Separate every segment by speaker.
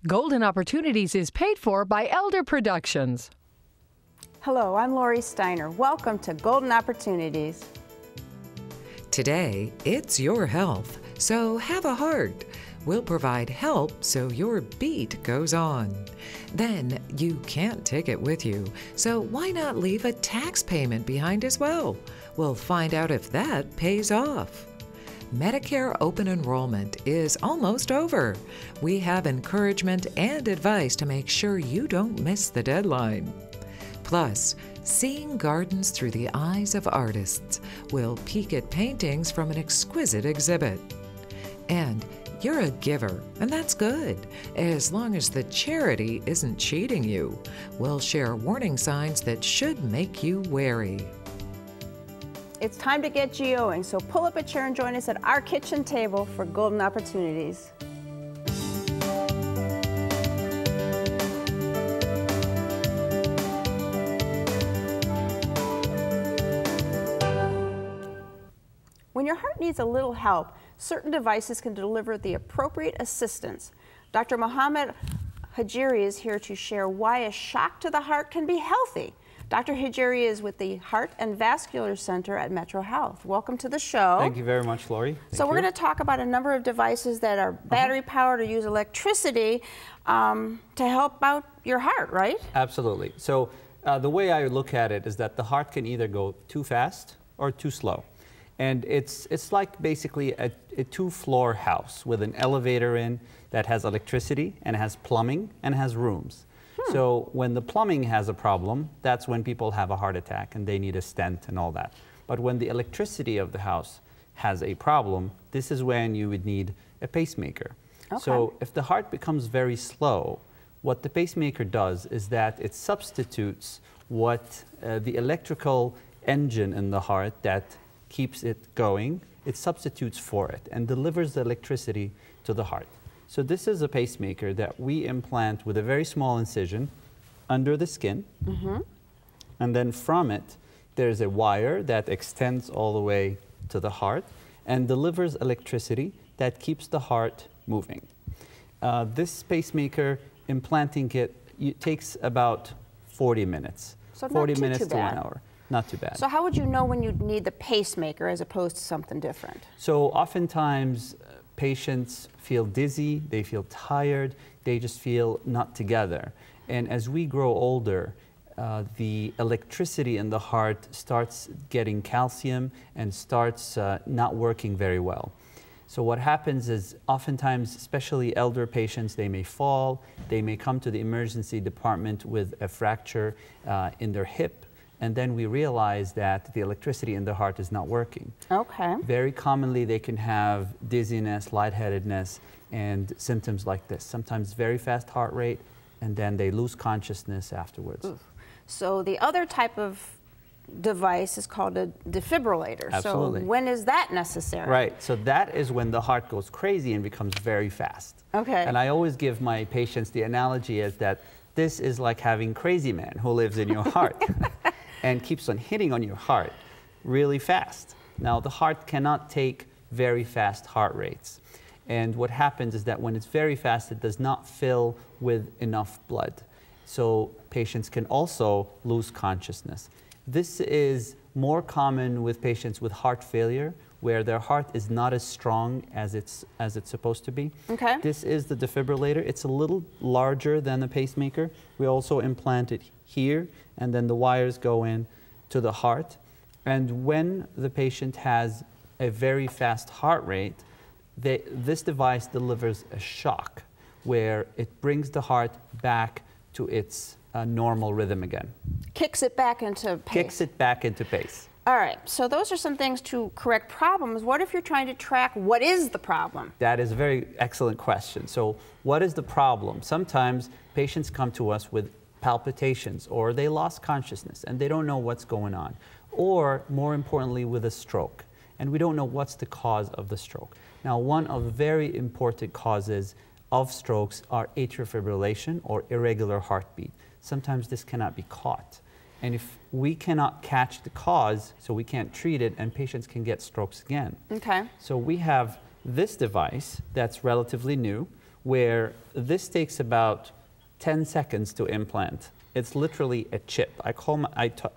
Speaker 1: Golden Opportunities is paid for by Elder Productions.
Speaker 2: Hello, I'm Lori Steiner. Welcome to Golden Opportunities.
Speaker 3: Today, it's your health, so have a heart. We'll provide help so your beat goes on. Then, you can't take it with you, so why not leave a tax payment behind as well? We'll find out if that pays off. Medicare Open Enrollment is almost over. We have encouragement and advice to make sure you don't miss the deadline. Plus, seeing gardens through the eyes of artists. We'll peek at paintings from an exquisite exhibit. And you're a giver, and that's good, as long as the charity isn't cheating you. We'll share warning signs that should make you wary.
Speaker 2: It's time to get GOing, so pull up a chair and join us at our kitchen table for Golden Opportunities. When your heart needs a little help, certain devices can deliver the appropriate assistance. Dr. Mohammed Hajiri is here to share why a shock to the heart can be healthy. Dr. Hajiri is with the Heart and Vascular Center at Metro Health. Welcome to the show.
Speaker 4: Thank you very much, Lori.
Speaker 2: So we're going to talk about a number of devices that are battery powered or use electricity to help out your heart, right?
Speaker 4: Absolutely. So the way I look at it is that the heart can either go too fast or too slow. And it's like basically a two-floor house with an elevator in that has electricity and has plumbing and has rooms. So when the plumbing has a problem, that's when people have a heart attack and they need a stent and all that. But when the electricity of the house has a problem, this is when you would need a pacemaker. Okay. So if the heart becomes very slow, what the pacemaker does is that it substitutes what the electrical engine in the heart that keeps it going, it substitutes for it and delivers the electricity to the heart. So this is a pacemaker that we implant with a very small incision under the skin. And then from it, there's a wire that extends all the way to the heart and delivers electricity that keeps the heart moving. This pacemaker, implanting it takes about 40 minutes.
Speaker 2: So
Speaker 4: 40
Speaker 2: not
Speaker 4: minutes
Speaker 2: too
Speaker 4: to 1
Speaker 2: bad.
Speaker 4: hour. Not too bad.
Speaker 2: So how would you know when you'd need the pacemaker as opposed to something different?
Speaker 4: So oftentimes patients feel dizzy, they feel tired, they just feel not together. And as we grow older, the electricity in the heart starts getting calcium and starts not working very well. So what happens is oftentimes, especially elder patients, they may fall, they may come to the emergency department with a fracture in their hip, and then we realize that the electricity in the heart is not working.
Speaker 2: Okay.
Speaker 4: Very commonly, they can have dizziness, lightheadedness, and symptoms like this. Sometimes very fast heart rate, and then they lose consciousness afterwards.
Speaker 2: Oof. So the other type of device is called a defibrillator.
Speaker 4: Absolutely.
Speaker 2: So when is that necessary?
Speaker 4: Right. So that is when the heart goes crazy and becomes very fast.
Speaker 2: Okay.
Speaker 4: And I always give my patients the analogy is that this is like having crazy man who lives in your heart and keeps on hitting on your heart really fast. Now, the heart cannot take very fast heart rates. And what happens is that when it's very fast, it does not fill with enough blood. So patients can also lose consciousness. This is more common with patients with heart failure, where their heart is not as strong as it's supposed to be.
Speaker 2: Okay.
Speaker 4: This is the defibrillator. It's a little larger than the pacemaker. We also implant it here, and then the wires go in to the heart. And when the patient has a very fast heart rate, this device delivers a shock where it brings the heart back to its normal rhythm again.
Speaker 2: Kicks it back into pace.
Speaker 4: Kicks it back into pace.
Speaker 2: All right, so those are some things to correct problems. What if you're trying to track what is the problem?
Speaker 4: That is a very excellent question. So what is the problem? Sometimes patients come to us with palpitations, or they lost consciousness and they don't know what's going on, or more importantly with a stroke, and we don't know what's the cause of the stroke. Now, one of the very important causes of strokes are atrial fibrillation or irregular heartbeat. Sometimes this cannot be caught. And if we cannot catch the cause, so we can't treat it, and patients can get strokes again.
Speaker 2: Okay.
Speaker 4: So we have this device that's relatively new. where this takes about 10 seconds to implant. It's literally a chip. I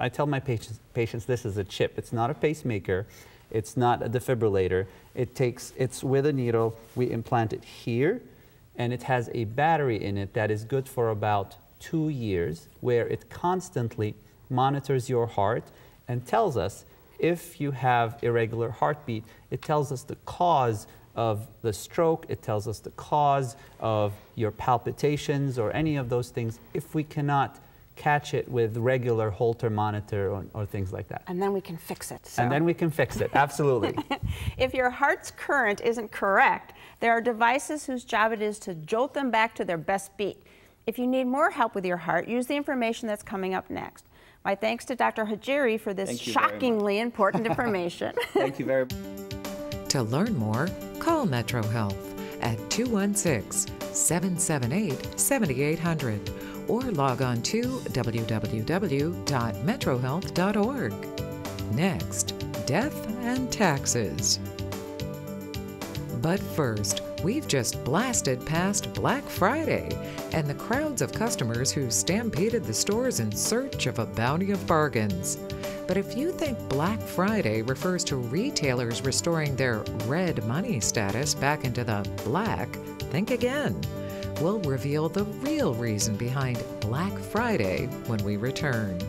Speaker 4: tell my patients this is a chip. It's not a pacemaker. It's not a defibrillator. It's with a needle. We implant it here, and it has a battery in it that is good for about 2 years, where it constantly monitors your heart and tells us if you have irregular heartbeat. It tells us the cause of the stroke. It tells us the cause of your palpitations or any of those things if we cannot catch it with regular Holter monitor or things like that.
Speaker 2: And then we can fix it. So.
Speaker 4: And then we can fix it, absolutely.
Speaker 2: If your heart's current isn't correct, there are devices whose job it is to jolt them back to their best beat. If you need more help with your heart, use the information that's coming up next. My thanks to Dr. Hajiri for this shockingly important information.
Speaker 4: Thank you very much.
Speaker 3: To learn more, call Metro Health at 216-778-7800 or log on to www.metrohealth.org. Next, death and taxes. But first, we've just blasted past Black Friday and the crowds of customers who stampeded the stores in search of a bounty of bargains. But if you think Black Friday refers to retailers restoring their red money status back into the black, think again. We'll reveal the real reason behind Black Friday when we return.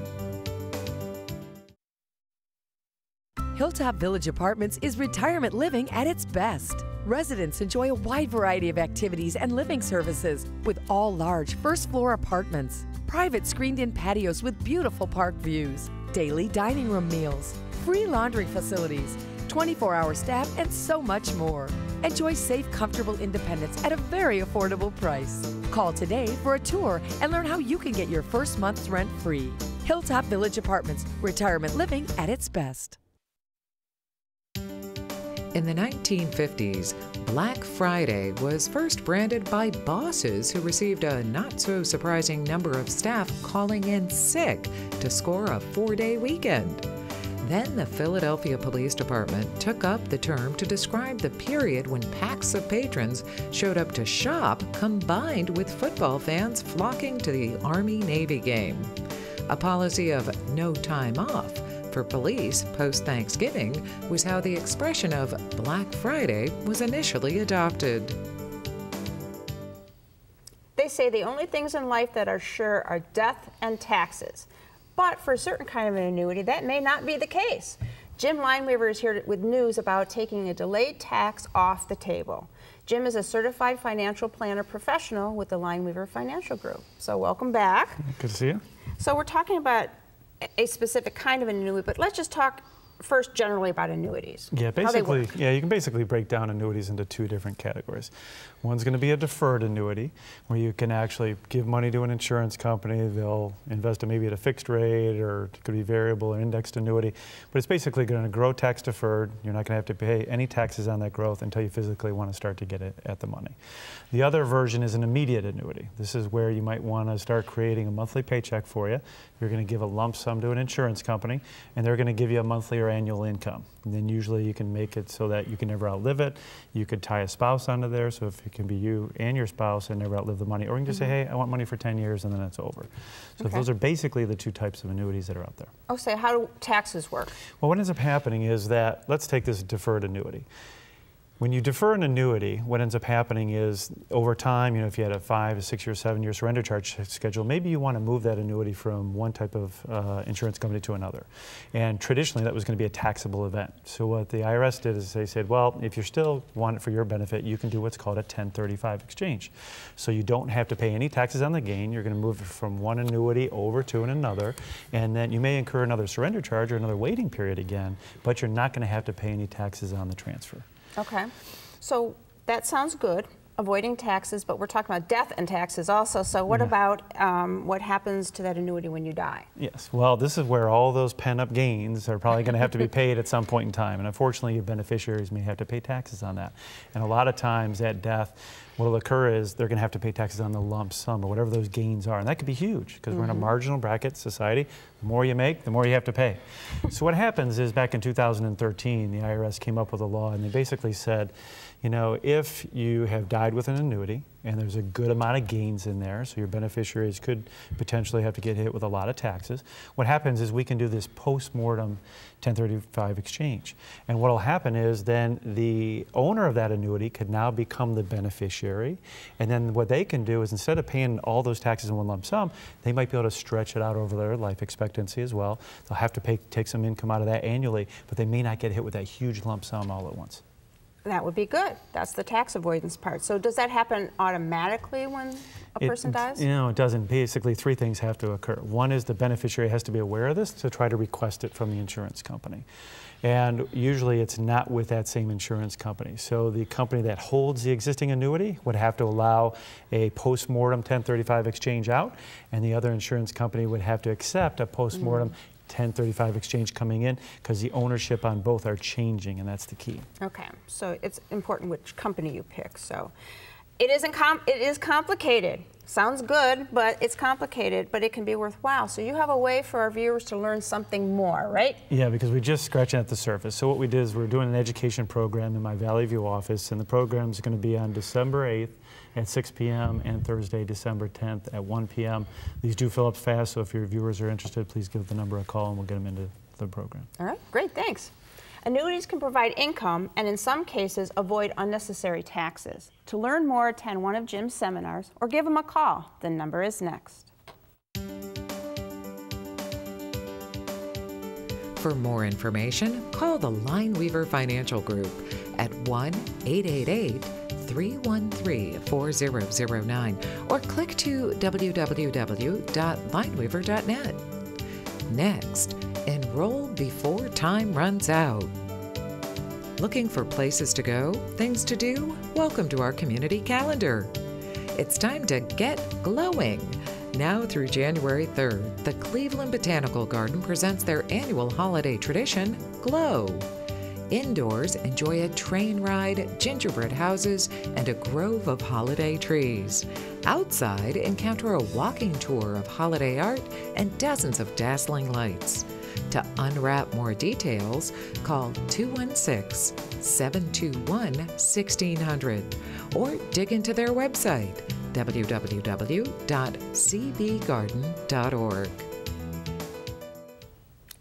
Speaker 5: Hilltop Village Apartments is retirement living at its best. Residents enjoy a wide variety of activities and living services with all large first-floor apartments, private screened-in patios with beautiful park views, daily dining room meals, free laundry facilities, 24-hour staff, and so much more. Enjoy safe, comfortable independence at a very affordable price. Call today for a tour and learn how you can get your first month's rent free. Hilltop Village Apartments, retirement living at its best.
Speaker 3: In the 1950s, Black Friday was first branded by bosses who received a not-so-surprising number of staff calling in sick to score a 4-day weekend. Then the Philadelphia Police Department took up the term to describe the period when packs of patrons showed up to shop, combined with football fans flocking to the Army-Navy game. A policy of no time off for police post-Thanksgiving was how the expression of Black Friday was initially adopted.
Speaker 2: They say the only things in life that are sure are death and taxes. But for a certain kind of an annuity, that may not be the case. Jim Lineweaver is here with news about taking a delayed tax off the table. Jim is a certified financial planner professional with the Lineweaver Financial Group. So welcome back.
Speaker 6: Good to see you.
Speaker 2: So we're talking about a specific kind of an annuity, but let's just talk first generally about annuities.
Speaker 6: Yeah, basically, you can basically break down annuities into 2 different categories. One's going to be a deferred annuity, where you can actually give money to an insurance company. They'll invest it maybe at a fixed rate, or it could be variable or indexed annuity. But it's basically going to grow tax deferred. You're not going to have to pay any taxes on that growth until you physically want to start to get it at the money. The other version is an immediate annuity. This is where you might want to start creating a monthly paycheck for you. You're going to give a lump sum to an insurance company, and they're going to give you a monthly or annual income. And then usually you can make it so that you can never outlive it. You could tie a spouse onto there, so if it can be you and your spouse and never outlive the money. Or you can just say, hey, I want money for 10 years, and then it's over. So those are basically the 2 types of annuities that are out there.
Speaker 2: Oh, so how do taxes work?
Speaker 6: Well, what ends up happening is that, let's take this deferred annuity. When you defer an annuity, what ends up happening is over time, if you had a 5, 6 year, 7 year surrender charge schedule, maybe you want to move that annuity from one type of insurance company to another. And traditionally, that was going to be a taxable event. So what the IRS did is they said, well, if you still want it for your benefit, you can do what's called a 1035 exchange. So you don't have to pay any taxes on the gain. You're going to move it from one annuity over to another. And then you may incur another surrender charge or another waiting period again, but you're not going to have to pay any taxes on the transfer.
Speaker 2: Okay, so that sounds good, avoiding taxes, but we're talking about death and taxes also. So what about what happens to that annuity when you die?
Speaker 6: Yes, well, this is where all those pent-up gains are probably going to have to be paid at some point in time. And unfortunately, your beneficiaries may have to pay taxes on that. And a lot of times at death, what will occur is they're going to have to pay taxes on the lump sum or whatever those gains are. And that could be huge because we're in a marginal bracket society. The more you make, the more you have to pay. So what happens is back in 2013, the IRS came up with a law and they basically said, if you have died with an annuity and there's a good amount of gains in there, so your beneficiaries could potentially have to get hit with a lot of taxes. What happens is we can do this post-mortem 1035 exchange. And what will happen is then the owner of that annuity could now become the beneficiary, and then what they can do is instead of paying all those taxes in one lump sum, they might be able to stretch it out over their life expectancy as well. They'll have to take some income out of that annually, but they may not get hit with that huge lump sum all at once.
Speaker 2: That would be good. That's the tax avoidance part. So does that happen automatically when a person dies?
Speaker 6: No, it doesn't. Basically, three things have to occur. One is the beneficiary has to be aware of this to try to request it from the insurance company. And usually it's not with that same insurance company. So the company that holds the existing annuity would have to allow a post-mortem 1035 exchange out, and the other insurance company would have to accept a post-mortem 1035 exchange coming in, because the ownership on both are changing, and that's the key.
Speaker 2: Okay, so it's important which company you pick. So it is complicated. Sounds good, but it's complicated, but it can be worthwhile. So you have a way for our viewers to learn something more, right?
Speaker 6: Yeah, because we're just scratching at the surface. So what we did is we're doing an education program in my Valley View office, and the program is going to be on December 8th at 6 p.m. and Thursday, December 10th at 1 p.m. These do fill up fast, so if your viewers are interested, please give the number a call and we'll get them into the program. All
Speaker 2: right, great, thanks. Annuities can provide income and in some cases avoid unnecessary taxes. To learn more, attend one of Jim's seminars or give him a call. The number is next.
Speaker 3: For more information, call the Lineweaver Financial Group at 1-888-313-4009 or click to www.lineweaver.net. Next, enroll before time runs out. Looking for places to go, things to do? Welcome to our community calendar. It's time to get glowing. Now through January 3rd, the Cleveland Botanical Garden presents their annual holiday tradition, Glow. Indoors, enjoy a train ride, gingerbread houses, and a grove of holiday trees. Outside, encounter a walking tour of holiday art and dozens of dazzling lights. To unwrap more details, call 216-721-1600 or dig into their website, www.cbgarden.org.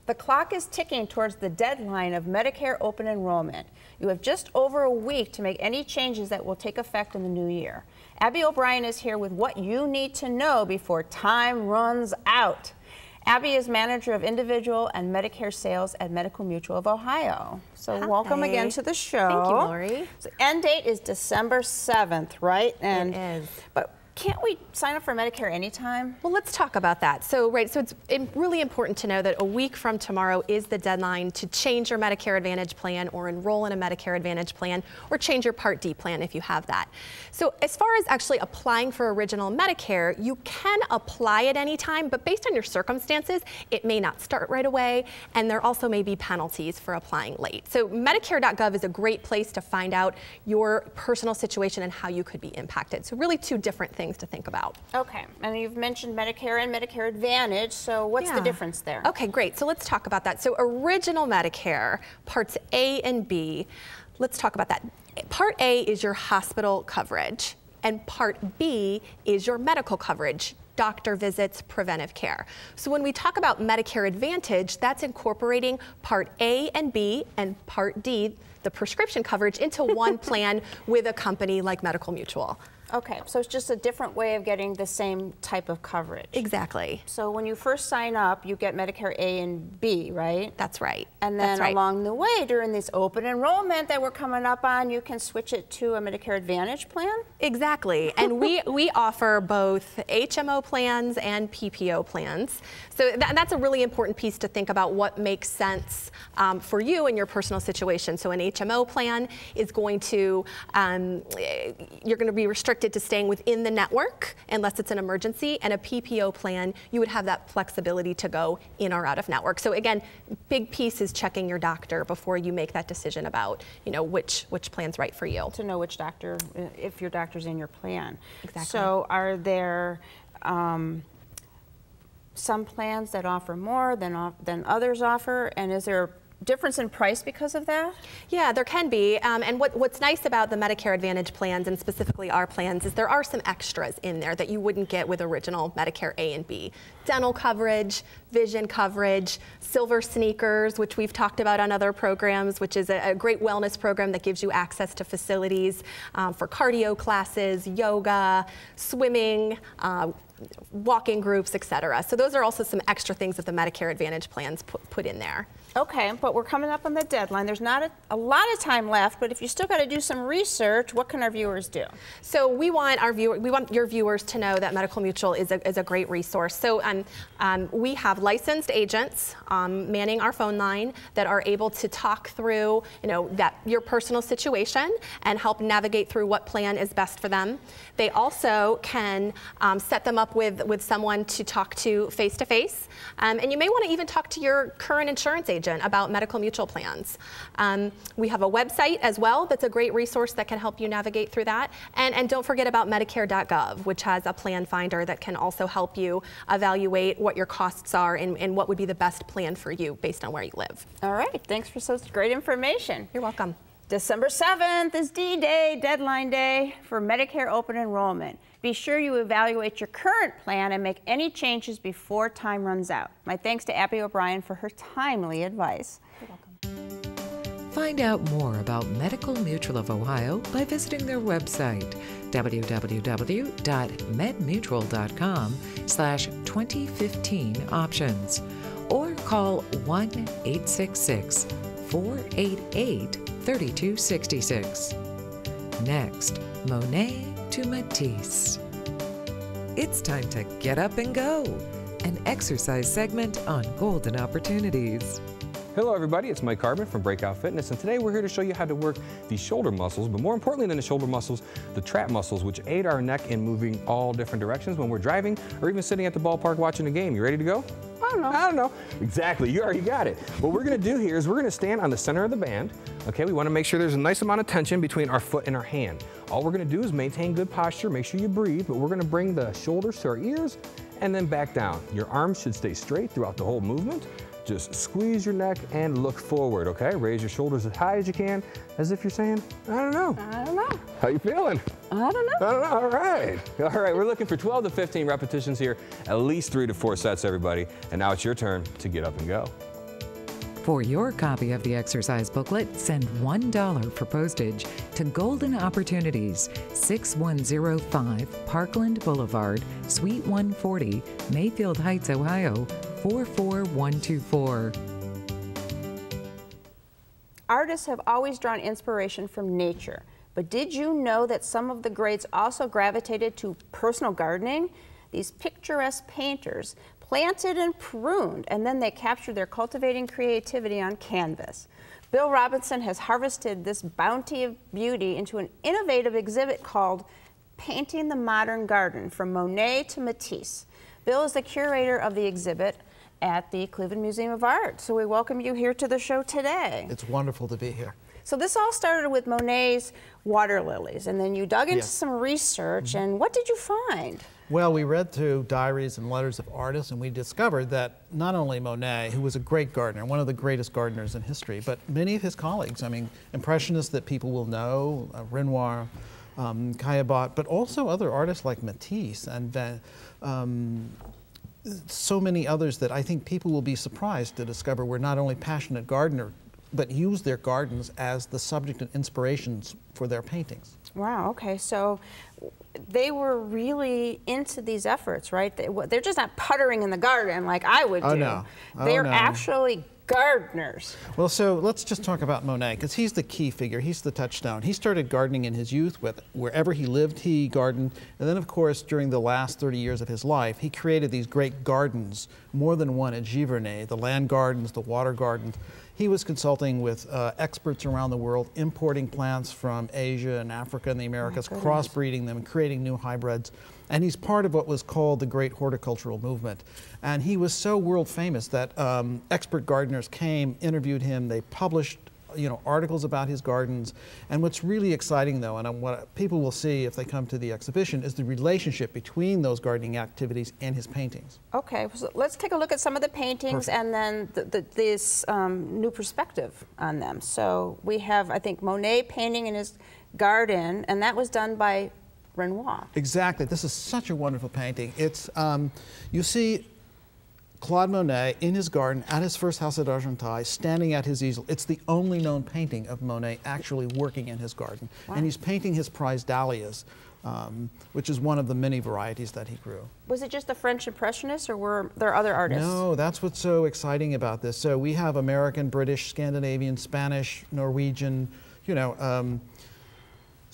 Speaker 2: The clock is ticking towards the deadline of Medicare Open Enrollment. You have just over a week to make any changes that will take effect in the new year. Abby O'Brien is here with what you need to know before time runs out. Abby is manager of individual and Medicare sales at Medical Mutual of Ohio. So
Speaker 7: Hi.
Speaker 2: Welcome again to the show.
Speaker 7: Thank you, Lori.
Speaker 2: So end date is December 7th, right?
Speaker 7: It is.
Speaker 2: But can't we sign up for Medicare anytime?
Speaker 7: Well, let's talk about that. So it's really important to know that a week from tomorrow is the deadline to change your Medicare Advantage plan or enroll in a Medicare Advantage plan or change your Part D plan if you have that. So as far as actually applying for Original Medicare, you can apply at any time, but based on your circumstances, it may not start right away, and there also may be penalties for applying late. So Medicare.gov is a great place to find out your personal situation and how you could be impacted. So really two different things to think about.
Speaker 2: Okay, and you've mentioned Medicare and Medicare Advantage, so what's the difference there?
Speaker 7: Okay, great. So let's talk about that. So Original Medicare, Parts A and B, let's talk about that. Part A is your hospital coverage, and Part B is your medical coverage. Doctor visits, preventive care. So when we talk about Medicare Advantage, that's incorporating Part A and B and Part D, the prescription coverage, into one plan with a company like Medical Mutual.
Speaker 2: Okay, so it's just a different way of getting the same type of coverage.
Speaker 7: Exactly.
Speaker 2: So when you first sign up, you get Medicare A and B, right?
Speaker 7: That's right.
Speaker 2: And then along the way, during this open enrollment that we're coming up on, you can switch it to a Medicare Advantage plan?
Speaker 7: Exactly. And we offer both HMO plans and PPO plans. So that's a really important piece to think about what makes sense for you and your personal situation. So an HMO plan is going to, you're going to be restricted to staying within the network unless it's an emergency, and a PPO plan, you would have that flexibility to go in or out of network. So again, big piece is checking your doctor before you make that decision about, which plan's right for you.
Speaker 2: To know which doctor, if your doctor's in your plan.
Speaker 7: Exactly.
Speaker 2: So are there some plans that offer more than others offer, and is there difference in price because of that?
Speaker 7: Yeah, there can be. And what's nice about the Medicare Advantage plans, and specifically our plans, is there are some extras in there that you wouldn't get with original Medicare A and B. Dental coverage, vision coverage, silver sneakers, which we've talked about on other programs, which is a great wellness program that gives you access to facilities for cardio classes, yoga, swimming, walking groups, etc. So those are also some extra things that the Medicare Advantage plans put in there.
Speaker 2: Okay, but we're coming up on the deadline. There's not a lot of time left, but if you still got to do some research, what can our viewers do?
Speaker 7: So we want your viewers to know that Medical Mutual is a great resource. So we have licensed agents manning our phone line that are able to talk through, your personal situation and help navigate through what plan is best for them. They also can set them up with someone to talk to face-to-face. And you may want to even talk to your current insurance agent about Medical Mutual plans. We have a website as well that's a great resource that can help you navigate through that. And don't forget about Medicare.gov, which has a plan finder that can also help you evaluate what your costs are and what would be the best plan for you based on where you live.
Speaker 2: All right, thanks for such great information.
Speaker 7: You're welcome.
Speaker 2: December 7th is D-Day, deadline day for Medicare Open Enrollment. Be sure you evaluate your current plan and make any changes before time runs out. My thanks to Abby O'Brien for her timely advice.
Speaker 7: You're welcome.
Speaker 3: Find out more about Medical Mutual of Ohio by visiting their website, www.medmutual.com/2015options, or call 1-866-488-3266. Next, Monet to Matisse. It's time to get up and go, an exercise segment on golden opportunities.
Speaker 8: Hello everybody, it's Mike Carbon from Breakout Fitness, and today we're here to show you how to work the shoulder muscles, but more importantly than the shoulder muscles, the trap muscles, which aid our neck in moving all different directions when we're driving or even sitting at the ballpark watching a game. You ready to go? I don't know. Exactly, you already got it. What we're gonna do here is we're gonna stand on the center of the band. Okay, we wanna make sure there's a nice amount of tension between our foot and our hand. All we're gonna do is maintain good posture, make sure you breathe, but we're gonna bring the shoulders to our ears and then back down. Your arms should stay straight throughout the whole movement. Just squeeze your neck and look forward, okay? Raise your shoulders as high as you can, as if you're saying, I don't know.
Speaker 2: I don't know.
Speaker 8: How you feeling?
Speaker 2: I don't know.
Speaker 8: I don't know, all right. All right, we're looking for 12 to 15 repetitions here, at least 3 to 4 sets, everybody. And now it's your turn to get up and go.
Speaker 3: For your copy of the exercise booklet, send $1 for postage to Golden Opportunities, 6105 Parkland Boulevard, Suite 140, Mayfield Heights, Ohio, 44124.
Speaker 2: Artists have always drawn inspiration from nature, but did you know that some of the greats also gravitated to personal gardening? These picturesque painters planted and pruned, and then they captured their cultivating creativity on canvas. Bill Robinson has harvested this bounty of beauty into an innovative exhibit called Painting the Modern Garden, from Monet to Matisse. Bill is the curator of the exhibit at the Cleveland Museum of Art. So we welcome you here to the show today.
Speaker 9: It's wonderful to be here.
Speaker 2: So this all started with Monet's water lilies, and then you dug into some research, and what did you find?
Speaker 9: Well, we read through diaries and letters of artists, and we discovered that not only Monet, who was a great gardener, one of the greatest gardeners in history, but many of his colleagues, I mean, Impressionists that people will know, Renoir, Caillebotte, but also other artists like Matisse and so many others that I think people will be surprised to discover were not only passionate gardeners, but used their gardens as the subject and inspirations for their paintings.
Speaker 2: Wow, okay, so they were really into these efforts, right? They're just not puttering in the garden like I would do.
Speaker 9: Oh, no.
Speaker 2: They're actually gardeners.
Speaker 9: Well, so let's just talk about Monet, because he's the key figure, he's the touchstone. He started gardening in his youth. Wherever he lived, he gardened. And then, of course, during the last 30 years of his life, he created these great gardens, more than one at Giverny, the land gardens, the water gardens. He was consulting with experts around the world, importing plants from Asia and Africa and the Americas, crossbreeding them and creating new hybrids. And he's part of what was called the Great Horticultural Movement. And he was so world famous that expert gardeners came, interviewed him, they published articles about his gardens. And what's really exciting, though, and what people will see if they come to the exhibition, is the relationship between those gardening activities and his paintings.
Speaker 2: Okay, so let's take a look at some of the paintings. Perfect. And then this new perspective on them. So we have, I think, Monet painting in his garden, and that was done by Renoir.
Speaker 9: Exactly. This is such a wonderful painting. It's, you see Claude Monet in his garden at his first house at Argenteuil, standing at his easel. It's the only known painting of Monet actually working in his garden. Wow. And he's painting his prize dahlias, which is one of the many varieties that he grew. Was it just the French Impressionists, or were there other artists? No, that's what's so exciting about this. So we have American, British, Scandinavian, Spanish, Norwegian,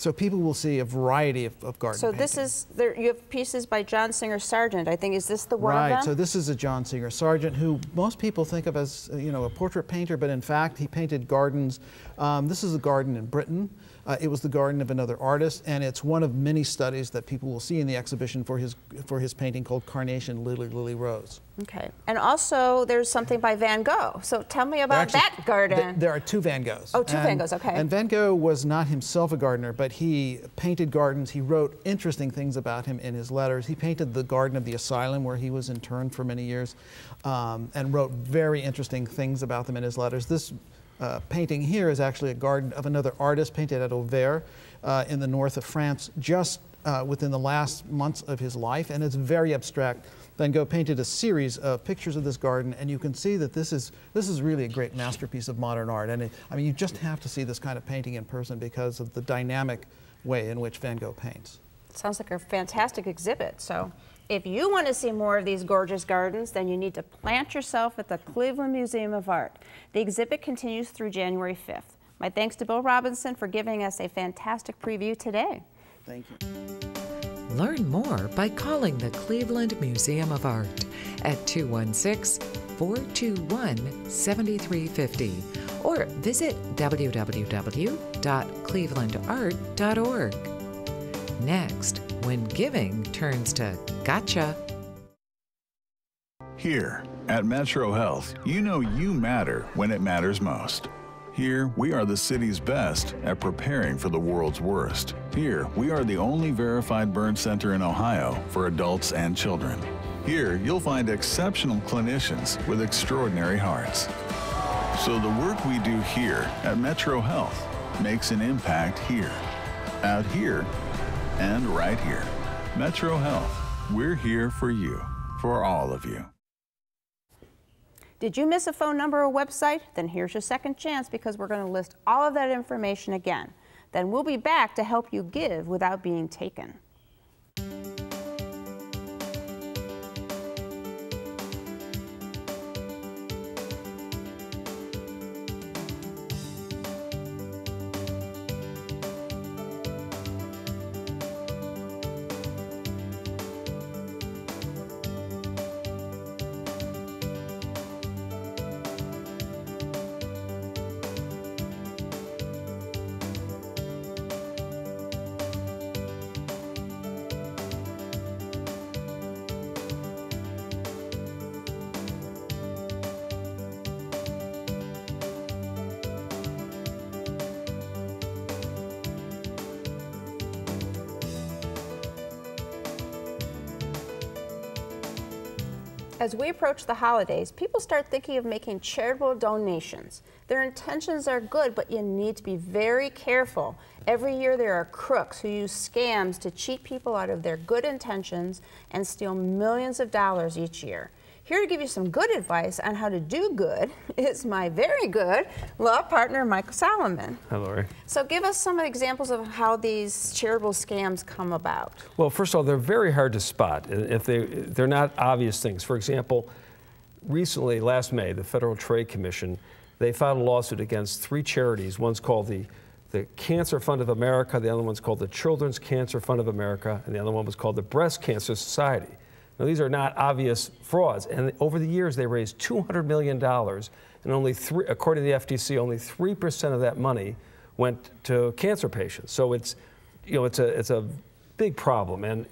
Speaker 9: so people will see a variety of garden paintings.
Speaker 2: So this is, you have pieces by John Singer Sargent, I think. Is this the one of them?
Speaker 9: Right, so this is a John Singer Sargent, who most people think of as, a portrait painter, but in fact he painted gardens. This is a garden in Britain. It was the garden of another artist, and it's one of many studies that people will see in the exhibition for his painting called Carnation, Lily, Lily, Rose.
Speaker 2: Okay, and also there's something by Van Gogh. So tell me about that garden.
Speaker 9: There are two Van Goghs.
Speaker 2: Oh, two Van Goghs, okay.
Speaker 9: And Van Gogh was not himself a gardener, but he painted gardens. He wrote interesting things about him in his letters. He painted the garden of the asylum where he was interned for many years, and wrote very interesting things about them in his letters. This painting here is actually a garden of another artist, painted at Auvers in the north of France, just within the last months of his life, and it's very abstract. Van Gogh painted a series of pictures of this garden, and you can see that this is really a great masterpiece of modern art. And I mean, you just have to see this kind of painting in person because of the dynamic way in which Van Gogh paints.
Speaker 2: Sounds like a fantastic exhibit. So if you want to see more of these gorgeous gardens, then you need to plant yourself at the Cleveland Museum of Art. The exhibit continues through January 5th. My thanks to Bill Robinson for giving us a fantastic preview today.
Speaker 9: Thank you.
Speaker 3: Learn more by calling the Cleveland Museum of Art at 216-421-7350 or visit www.clevelandart.org. Next, when giving turns to gotcha.
Speaker 10: Here at Metro Health, you know you matter when it matters most. Here, we are the city's best at preparing for the world's worst. Here, we are the only verified burn center in Ohio for adults and children. Here, you'll find exceptional clinicians with extraordinary hearts. So the work we do here at Metro Health makes an impact here, out here, and right here. Metro Health, we're here for you, for all of you.
Speaker 2: Did you miss a phone number or website? Then here's your second chance, because we're going to list all of that information again. Then we'll be back to help you give without being taken. As we approach the holidays, people start thinking of making charitable donations. Their intentions are good, but you need to be very careful. Every year there are crooks who use scams to cheat people out of their good intentions and steal millions of dollars each year. Here to give you some good advice on how to do good is my very good law partner, Michael Solomon.
Speaker 11: Hi, Lori.
Speaker 2: So give us some examples of how these charitable scams come about.
Speaker 11: Well, first of all, they're very hard to spot if they're not obvious things. For example, recently, last May, the Federal Trade Commission, they filed a lawsuit against 3 charities. One's called the Cancer Fund of America, the other one's called the Children's Cancer Fund of America, and the other one was called the Breast Cancer Society. Now, these are not obvious frauds, and over the years they raised $200 million, and only according to the FTC, only 3% of that money went to cancer patients. So it's a big problem. And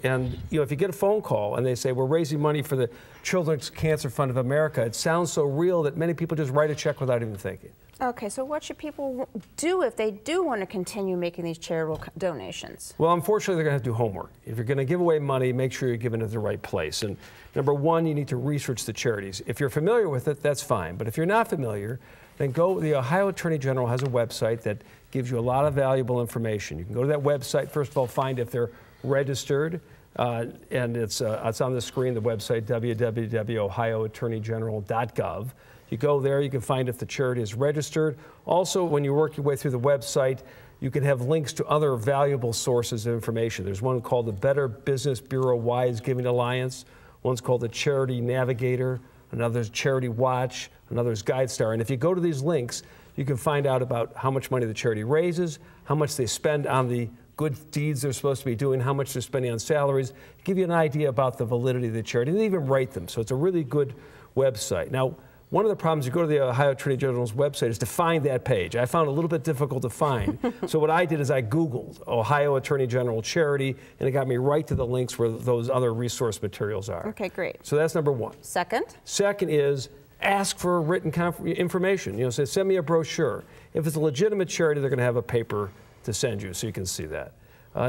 Speaker 11: you know, if you get a phone call and they say, we're raising money for the Children's Cancer Fund of America, it sounds so real that many people just write a check without even thinking.
Speaker 2: Okay, so what should people do if they do want to continue making these charitable donations?
Speaker 11: Well, unfortunately, they're going to have to do homework. If you're going to give away money, make sure you're giving it to the right place. And number one, you need to research the charities. If you're familiar with it, that's fine. But if you're not familiar, then the Ohio Attorney General has a website that gives you a lot of valuable information. You can go to that website, first of all, find if they're registered. And it's on the screen, the website, www.ohioattorneygeneral.gov. You go there, you can find if the charity is registered. Also, when you work your way through the website, you can have links to other valuable sources of information. There's one called the Better Business Bureau Wise Giving Alliance. One's called the Charity Navigator. Another's Charity Watch. Another's GuideStar. And if you go to these links, you can find out about how much money the charity raises, how much they spend on the good deeds they're supposed to be doing, how much they're spending on salaries, give you an idea about the validity of the charity, and they even rate them. So it's a really good website. Now, one of the problems, you go to the Ohio Attorney General's website, is to find that page. I found it a little bit difficult to find. So what I did is I Googled Ohio Attorney General Charity, and it got me right to the links where those other resource materials are.
Speaker 2: Okay, great.
Speaker 11: So that's number one.
Speaker 2: Second?
Speaker 11: Second is ask for written information. You know, say, send me a brochure. If it's a legitimate charity, they're going to have a paper to send you so you can see that.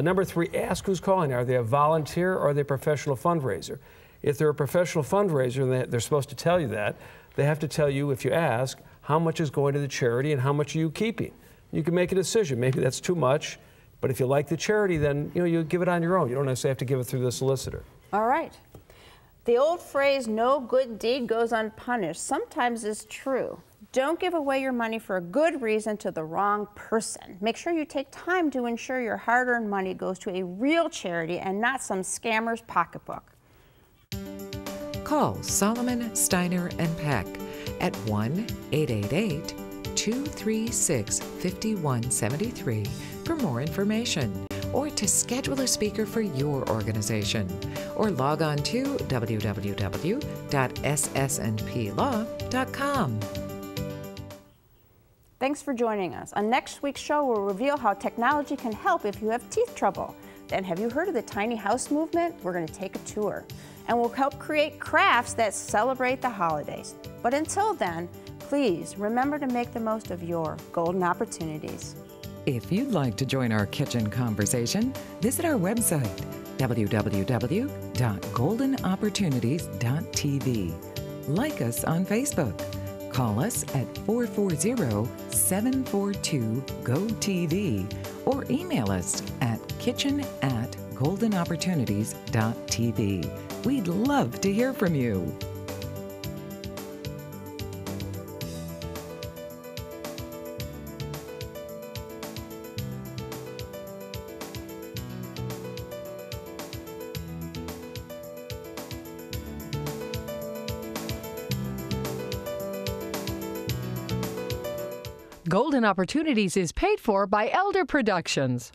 Speaker 11: Number three, ask who's calling. Are they a volunteer or are they a professional fundraiser? If they're a professional fundraiser and they're supposed to tell you that, they have to tell you, if you ask, how much is going to the charity and how much are you keeping. You can make a decision. Maybe that's too much, but if you like the charity, then you give it on your own. You don't necessarily have to give it through the solicitor.
Speaker 2: All right. The old phrase, no good deed goes unpunished, sometimes is true. Don't give away your money for a good reason to the wrong person. Make sure you take time to ensure your hard-earned money goes to a real charity and not some scammer's pocketbook.
Speaker 3: Call Solomon, Steiner, and Peck at 1-888-236-5173 for more information, or to schedule a speaker for your organization, or log on to www.ssnplaw.com.
Speaker 2: Thanks for joining us. On next week's show, we'll reveal how technology can help if you have teeth trouble. Then, have you heard of the tiny house movement? We're going to take a tour. And we'll help create crafts that celebrate the holidays. But until then, please remember to make the most of your golden opportunities.
Speaker 3: If you'd like to join our kitchen conversation, visit our website, www.goldenopportunities.tv. Like us on Facebook. Call us at 440-742-GO-TV or email us at kitchen@goldenopportunities.tv. We'd love to hear from you.
Speaker 1: Golden Opportunities is paid for by Elder Productions.